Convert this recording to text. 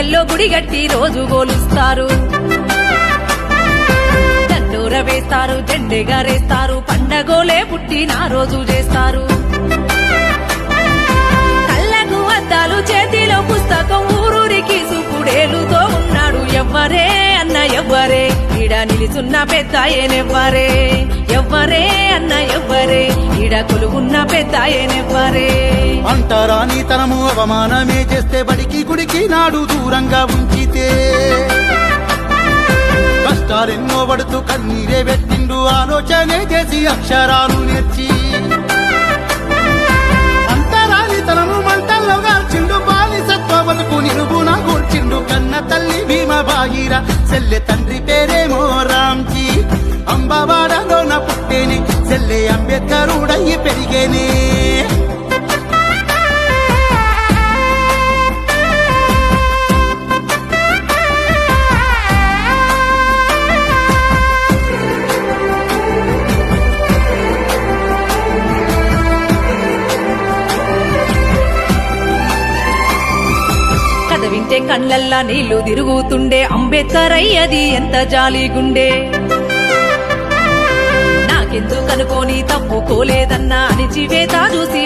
పల్లెల్లో గుడిగట్టి రోజు గోలుస్తారు, దండోర వేస్తారు, జెండెగారేస్తారు, పండగోలే పుట్టిన రోజు చేస్తారు. కళ్ళకు అద్దాలు, చేతిలో పుస్తకం, ఊరూరికి సుకుడేలుతో ఉన్నాడు ఎవ్వరే అన్న ఎవ్వరే, ఈడ నిలుచున్న పెద్దాయనెవ్వరే, ఎవ్వరే అన్న ఎవ్వరే, ఈడ కొలువున్న పెద్దాయనెవ్వరే. అంటరాని తనము అవమానమే చేస్తే బడికి గుడికి నాడు దూరంగా ఉంచితే, కష్టాలెన్నో పడుతూ కన్నీరే పెట్టిండు ఆలోచనే చేసి అక్షరాలు నేర్చి. అంటరాని తనము మంటల్లో గాల్చిండు, బానిసత్వ బతుకు నిలుగున కూర్చిండు. కన్న తల్లి భీమ భాగీర, సెల్లె తండ్రి పేరేమో రాంజీ. అంబవాడలోన పుట్టేనే, సెల్లె అంబేద్కరుడయ్యి పెరిగేనే. కథ వింటే కళ్ళల్లా నీళ్లు తిరుగుతుండే, అంబేద్కర్ అయ్యది ఎంత జాలిగుండే. నాకెందుకనుకోని తప్పుకోలేదన్నా అణిచివేత చూసి